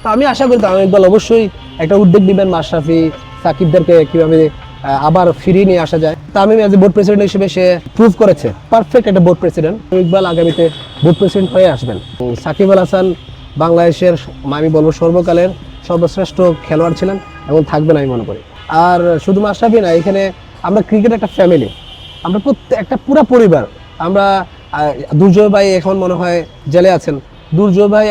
তো আমি আশা করি তামিম ইকবাল অবশ্যই একটা উদ্যোগ নেবেন, মাশরাফি সাকিবদেরকে কিভাবে আবার ফিরিয়ে নিয়ে আসা যায়। Tamim as a board president হিসেবে সে প্রুভ করেছে পারফেক্ট একটা বোর্ড প্রেসিডেন্ট। ইকবাল আগামীতে বোর্ড প্রেসিডেন্ট হয়ে আসবেন। সাকিব আল হাসান বাংলাদেশের আমি বলবো সর্বকালের সর্বশ্রেষ্ঠ খেলোয়াড় ছিলেন এবং থাকবেন আমি মনে করি। আর শুধু মাশরাফি না, এখানে আমরা ক্রিকেট একটা ফ্যামিলি, আমরা একটা পুরা পরিবার। আমরা দুর্জয় ভাই এখন মনে হয় জেলে আছেন। দুর্জয় ভাই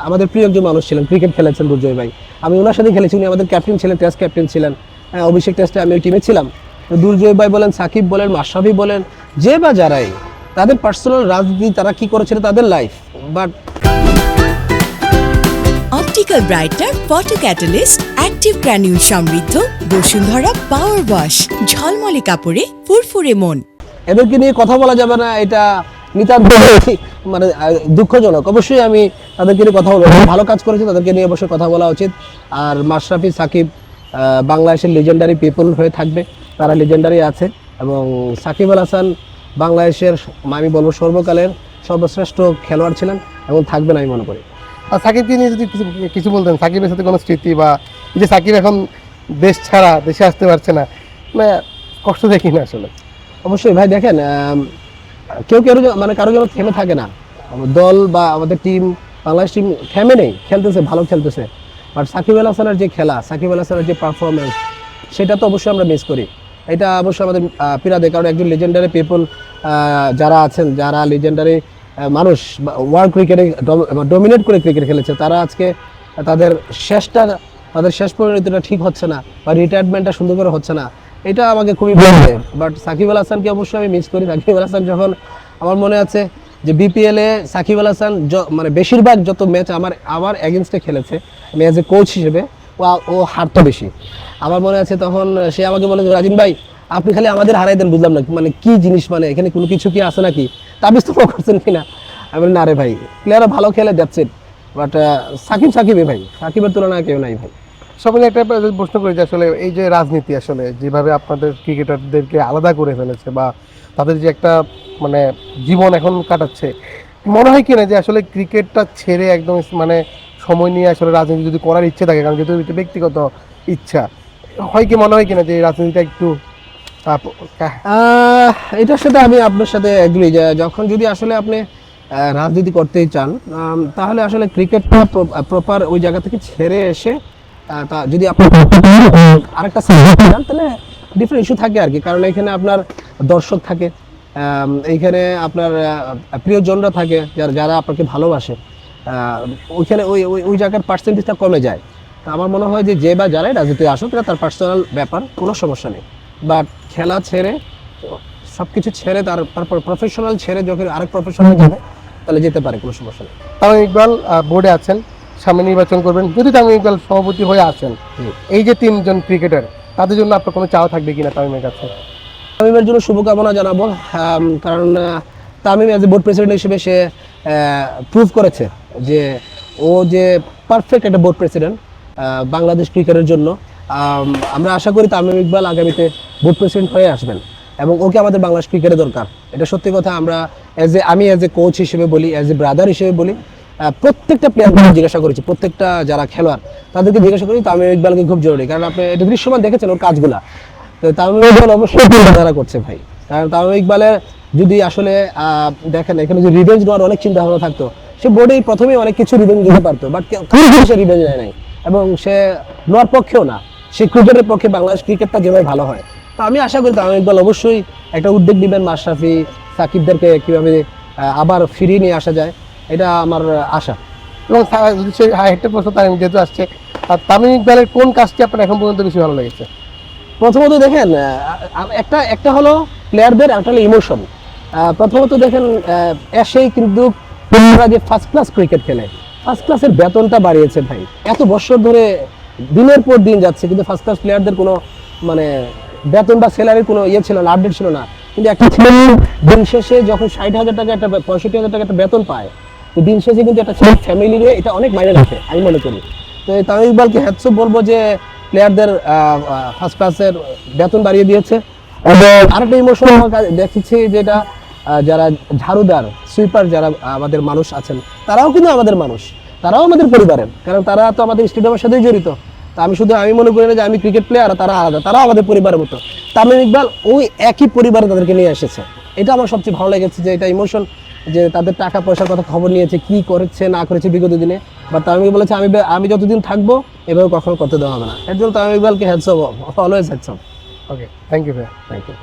আমাদের প্রিয় একজন মানুষ ছিলেন, ক্রিকেট খেলেছেন দুর্জয় ভাই। আমি ওনার সাথে খেলেছি, উনি আমাদের ক্যাপ্টেন ছিলেন, টেস্ট ক্যাপ্টেন ছিলেন। অভিষেক টেস্টে আমি ওই টিমে ছিলাম। দুর্জয় ভাই বলেন, সাকিব বলেন, মাশরাফি বলেন, যে বা যারাই, তাদের পার্সোনাল রাজনীতি তারা কি করেছিল তাদের life, but optical brighter photo catalyst active granule সমৃদ্ধ বসুন্ধরা পাওয়ার ওয়াশ, ঝলমলে কাপড়ে ফুরফুরে মন। এদেরকে নিয়ে কথা বলা যাবে না, এটা নিতান্ত মানে দুঃখজনক। অবশ্যই আমি তাদেরকে নিয়ে কথা বলবো, ভালো কাজ করেছে, তাদেরকে নিয়ে অবশ্যই কথা বলা উচিত। আর মাশরাফি সাকিব বাংলাদেশের লিজেন্ডারি পিপল হয়ে থাকবে, তারা লিজেন্ডারি আছে। এবং সাকিব আল হাসান বাংলাদেশের আমি বলবো সর্বকালের সর্বশ্রেষ্ঠ খেলোয়াড় ছিলেন এবং থাকবেন আমি মনে করি। আর সাকিবকে নিয়ে যদি কিছু বলতেন, সাকিবের সাথে কোনো স্মৃতি বা এই যে সাকিব এখন দেশ ছাড়া, দেশে আসতে পারছে না, মানে কষ্ট দেখি না আসলে। অবশ্যই ভাই দেখেন, কেউ মানে কারো জন্য থেমে থাকে না। দল বা আমাদের টিম, বাংলাদেশ টিম থেমে নেই, খেলতেছে, ভালো খেলতেছে। বাট সাকিব আল হাসানের যে খেলা, সাকিব আল হাসানের যে পারফরমেন্স, সেটা তো অবশ্যই আমরা মিস করি। এটা অবশ্যই আমাদের পীড়াতে, কারণ একজন লিজেন্ডারি পিপল যারা আছেন, যারা লিজেন্ডারি মানুষ ওয়ার্ল্ড ক্রিকেটে ডমিনেট করে ক্রিকেট খেলেছে, তারা আজকে তাদের শেষ পরিণতিটা ঠিক হচ্ছে না, বা রিটায়ারমেন্টটা সুন্দর করে হচ্ছে না। এটা আমাকে খুবই ভালো লাগে। বাট সাকিব আল হাসানকে অবশ্যই আমি মিস করি। সাকিব আল হাসান যখন, আমার মনে আছে যে বিপিএলে সাকিব আল হাসান মানে বেশিরভাগ যত ম্যাচ আমার এগেনস্টে খেলেছে, আমি অ্যাজ এ কোচ হিসেবে, ও হারতো বেশি। আমার মনে আছে তখন সে আমাকে বলে, রাজিন ভাই আপনি খালি আমাদের হারাই দেন, বুঝলাম না মানে কি জিনিস, মানে এখানে কোনো কিছু কি আছে নাকি, তাবিজ তো করছেন কিনা। আমি বলি, না রে ভাই, প্লেয়াররা ভালো খেলে, দ্যাটস ইট। বাট সাকিবই ভাই, সাকিবের তুলনায় কেউ নাই ভাই। সবাই একটা প্রশ্ন করি যে আসলে এই যে রাজনীতি আসলে যেভাবে আপনাদের ক্রিকেটারদেরকে আলাদা করে ফেলেছে, বা তাদের যে একটা মানে জীবন এখন কাটাচ্ছে, মনে হয় কিনা যে আসলে ক্রিকেটটা ছেড়ে একদম মানে সময় নিয়ে আসলে রাজনীতি যদি করার ইচ্ছে থাকে, কারণ যেহেতু এটা ব্যক্তিগত ইচ্ছা, হয় কি মনে হয় কিনা যে রাজনীতিটা একটু এটার সাথে আমি আপনার সাথে এগ্রি যে যখন যদি আসলে আপনি রাজনীতি করতেই চান, তাহলে আসলে ক্রিকেটটা প্রপার ওই জায়গা থেকে ছেড়ে এসে যদি আপনি আরেকটা সাবজেক্ট চান, তাহলে ডিফারেন্ট ইস্যু থাকে আর কি। কারণ এখানে আপনার দর্শক থাকে, এইখানে আপনার প্রিয়জনরা থাকে, যারা আপনাকে ভালোবাসে, ওইখানে ওই জায়গার পার্সেন্টেজটা কমে যায়। তো আমার মনে হয় যে বা যারাই রাজনীতি আসুক, তার পার্সোনাল ব্যাপার, কোনো সমস্যা নেই। বাট খেলা ছেড়ে, সব কিছু ছেড়ে, তারপর প্রফেশনাল ছেড়ে যখন আরেক প্রফেশনাল যাবে, তাহলে যেতে পারে, কোনো সমস্যা নেই। তামিম ইকবাল বোর্ডে আছেন, সামনে নির্বাচন করবেন, যদি তামিম ইকবাল সভাপতি হয়ে আসেন, এই যে তিনজন ক্রিকেটার, তাদের জন্য আপনার কোনো চাওয়া থাকবে কিনা তামিমের কাছে? তামিমের জন্য শুভকামনা জানাবো, কারণ Tamim as a board president হিসেবে সে প্রুভ করেছে যে ও যে পারফেক্ট একটা বোর্ড প্রেসিডেন্ট বাংলাদেশ ক্রিকেটের জন্য। আমরা আশা করি তামিম ইকবাল আগামীতে বোর্ড প্রেসিডেন্ট হয়ে আসবেন এবং ওকে আমাদের বাংলাদেশ ক্রিকেটে দরকার। এটা সত্যি কথা। আমি এজ এ কোচ হিসেবে বলি, এজ এ ব্রাদার হিসেবে বলি, প্রত্যেকটা প্লেয়ারকে জিজ্ঞাসা করেছি, প্রত্যেকটা যারা খেলোয়াড় তাদেরকে জিজ্ঞাসা করি তামিম ইকবালকে খুব জরুরি, কারণ আপনি এটা দৃশ্যমান দেখেছেন ওর কাজগুলা। তো তামিম ইকবাল অবশ্যই তারা করছে ভাই, কারণ তামিম ইকবালের যদি আসলে দেখেন এখানে যে রিভেঞ্জ নেওয়ার অনেক চিন্তা ভাবনা থাকতো, সে বোর্ডেই প্রথমেই অনেক কিছু রিভেঞ্জ নিতে পারতো, বাট সে রিভেঞ্জ নেয় নাই এবং সে নেওয়ার পক্ষেও না। সে ক্রিকেটের পক্ষে বাংলাদেশ ক্রিকেটটা যেভাবে ভালো হয়, তো আমি আশা করি তামিম ইকবাল অবশ্যই একটা উদ্যোগ নেবেন, মাশরাফি সাকিবদেরকে কিভাবে আবার ফিরিয়ে নিয়ে আসা যায়, এটা আমার আশা। এবং যদি সে একটা প্রশ্ন তামিম যেহেতু আসছে, তামিম ইকবালের কোন কাজটি আপনার এখন পর্যন্ত বেশি ভালো লেগেছে? প্রথমত দেখেন, একটা হলো প্লেয়ারদের, একটা হলো ইমোশন। প্রথমত দেখেন, এসেই কিন্তু প্লেয়াররা যে ফার্স্ট ক্লাস ক্রিকেট খেলে, ফার্স্ট ক্লাসের বেতনটা বাড়িয়েছে ভাই। এত বছর ধরে দিনের পর দিন যাচ্ছে, কিন্তু ফার্স্ট ক্লাস প্লেয়ারদের কোনো মানে বেতন বা স্যালারির কোনো ইয়ে ছিল না, আপডেট ছিল না। কিন্তু একটা দিন শেষে যখন 60,000 টাকা, একটা 65,000 টাকা একটা বেতন পায়, তো দিন শেষে কিন্তু একটা ফ্যামিলি নিয়ে এটা অনেক মাইনে রাখে আমি মনে করি। তো তামিম ইকবালকে হ্যাটস অফ বলবো যে প্লেয়ারদের ফার্স্ট ক্লাসের বেতন বাড়িয়ে দিয়েছে। এবং আরেকটা ইমোশন দেখেছি, যেটা যারা ঝাড়ুদার, সুইপার, যারা আমাদের মানুষ আছেন, তারাও কিন্তু আমাদের মানুষ। তারাও আমাদের পরিবারের, কারণ তারা তো আমাদের স্টেডিয়ামের সাথেই জড়িত। তা আমি মনে করি না যে আমি ক্রিকেট প্লেয়ার আর তারা আলাদা, তারাও আমাদের পরিবারের মতো। তামিম ইকবাল ওই একই পরিবারে তাদেরকে নিয়ে এসেছে, এটা আমার সবচেয়ে ভালো লেগেছে, যে এটা ইমোশন, যে তাদের টাকা পয়সার কথা খবর নিয়েছে, কি করেছে না করেছে বিগত দিনে। বা তামিম বলেছে আমি যতদিন থাকবো এভাবে কখনো করতে দেওয়া হবে না। এর জন্য তামিম ইকবালকে hats off, always hats off. Okay, thank you ভাইয়া। Thank you.